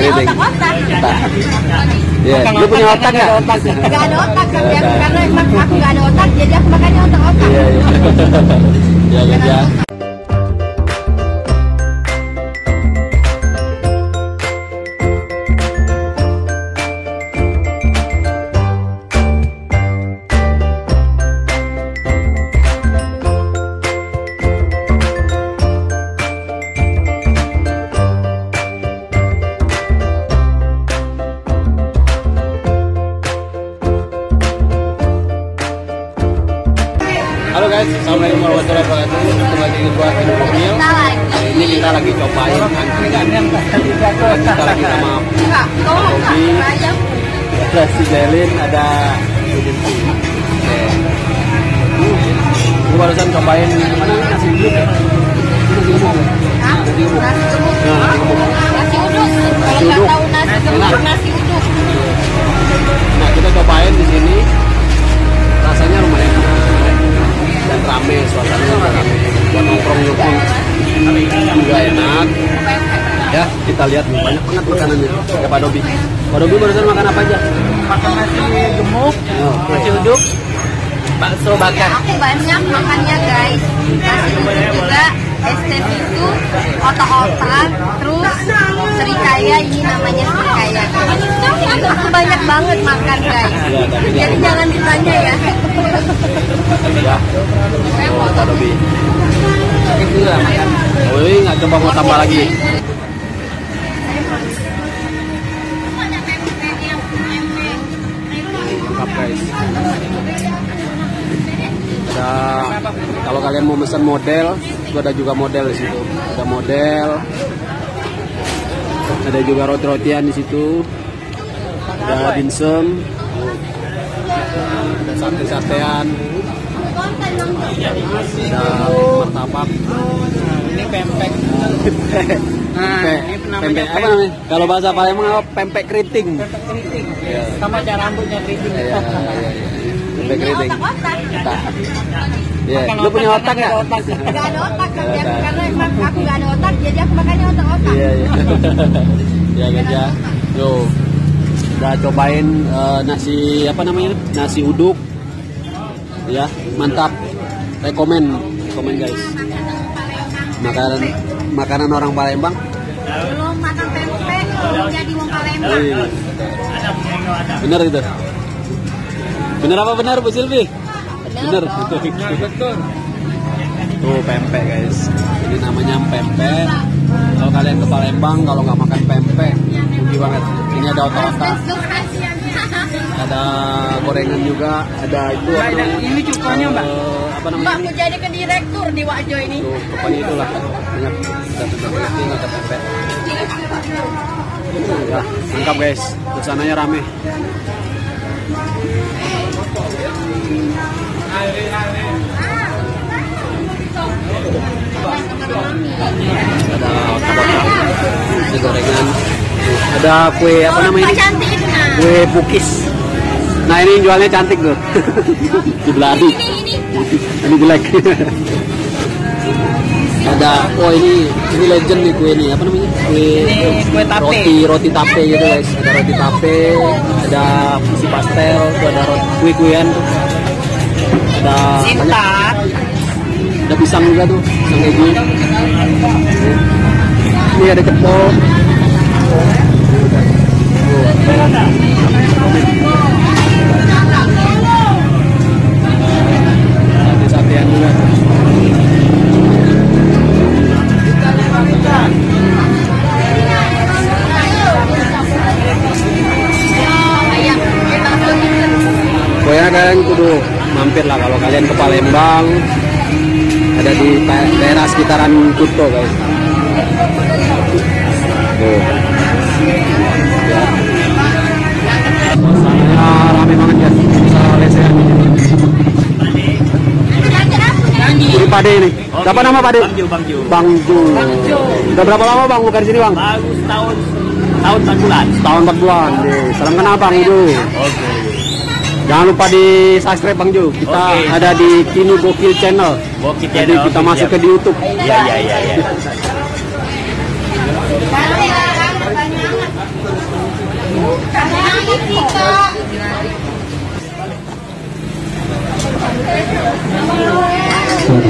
keriting. Otak. Iya, lu punya otak nggak? Nggak ada otak karena emang aku nggak ada otak, jadi aku makannya otak-otak. Iya, iya. Ya, ya. Halo guys, assalamualaikum warahmatullahi wabarakatuh. Ketemu lagi dengan gua Indomil. Ini kita lagi cobain angkringan. Kita lagi sama Bobby, ada si Jelin, ada Udin. Gue barusan cobain mana nasi uduk ya? Nasi uduk. Nasi uduk. Nasi uduk. Nasi uduk. Nah, kita cobain di sini. Rasanya lumayan enak dan rame, suasananya juga rame. Buat nongkrong juga enak. Ya, kita lihat nih, banyak banget makanannya. Ya Pak Dobi. Pak Dobi barusan makan apa aja? Makan nasi gemuk, nasi uduk, bakso bakar. Aku banyak makannya guys. Nasi uduk juga, es teh itu, otak-otak, terus serikaya, ini namanya serikaya. Aku banyak banget makan guys. Jadi jangan ditanya ya. Ya, oh, Pak Dobi. Itu ya makan. Oh, ini nggak coba mau tambah lagi. Mantap guys. Ada, kalau kalian mau pesan model, itu ada juga model di situ. Ada model. Ada juga roti-rotian di situ. Ada dimsum. Ada sate-satean. Ada martabak. Ini pempek. Pempek apa namanya? Kalau bahasa Palembang apa? Pempek keriting. Pempek keriting. Iya. Sama cara rambutnya keriting. Iya. Pempek keriting. Otak. Iya. Lu punya otak nggak? Nggak ada otak karena emang aku nggak ada otak, jadi aku makannya otak-otak. Iya, iya. Ya guys ya. Yo. Udah cobain nasi apa namanya? Nasi uduk. Ya, mantap. Rekomen guys. Makanan orang Palembang. Belum makan pempek, belum jadi wong Palembang. Bener itu. Bener apa benar Bu Silvi? Bener. Betul. Tuh pempek guys. Ini namanya pempek. Kalau kalian ke Palembang, kalau nggak makan pempek, rugi banget. Ini ada otak-otak, ada gorengan juga, ada itu apa namanya? Ini cukanya Mbak. Apa namanya? Mbak mau jadi ke direktur di Wakjo ini. Tuh, pokoknya itulah. Banyak ada pempek. Ya, lengkap guys. Suasananya rame. Ada otak-otak, ada gorengan, ada kue apa namanya ini? Kue pukis. Nah ini jualnya cantik tuh. Dibeladi. Ini jelek. Ada, oh ini legend nih kue ini, apa namanya? Kue tape. Roti tape gitu guys. Ada roti tape, ada isi pastel, tuh ada kue-kuean tuh. Ada banyak. Ada pisang juga tuh, pisang keju. Ini ada cepol. Sate-satean juga. Pokoknya kalian kudu mampir lah kalau kalian ke Palembang. Ada di daerah sekitaran Kuto guys. Tuh. Ya. Suasananya rame banget ya. Bisa lesehan di sini. Ini Pade ini. Siapa nama Pade? Bang Ju. Udah berapa lama Bang buka di sini Bang? Bagus tahun 4 bulan. Tahun 4 bulan. Salam kenal Bang Ju. Oke. Jangan lupa di subscribe Bang Ju. Kita ada di Kini Gokil Channel. Jadi kita masuk ke di YouTube. Iya. Oke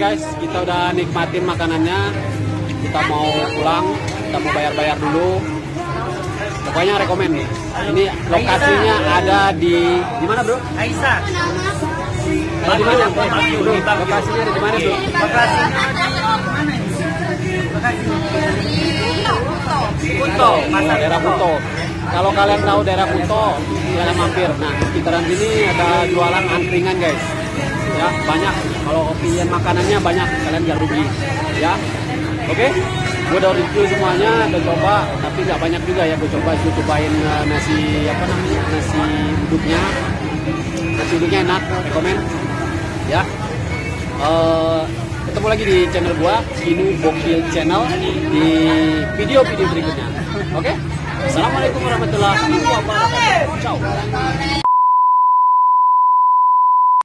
guys, kita udah nikmatin makanannya. Kita mau pulang, kita mau bayar-bayar dulu. Pokoknya rekomen. Ini lokasinya ada di mana, Bro? Aisyah. Ada di mana? Bro, lokasinya ada di mana, Bro? Kuto, Daerah Kuto. Kalau kalian tahu daerah Kuto, silahkan mampir. Nah, sekitaran sini ada jualan angkringan, guys. Ya, banyak. Kalau pilihan makanannya banyak, kalian gak rugi. Ya, oke? Gue udah review semuanya, udah coba, tapi nggak banyak juga ya. Gue cobain nasi apa namanya, nasi uduknya. Nasi uduknya enak, rekomen. Ya. Ketemu lagi di channel gua, Kinu Bokil Channel, di video-video berikutnya. Oke? Assalamualaikum warahmatullahi wabarakatuh. Ciao.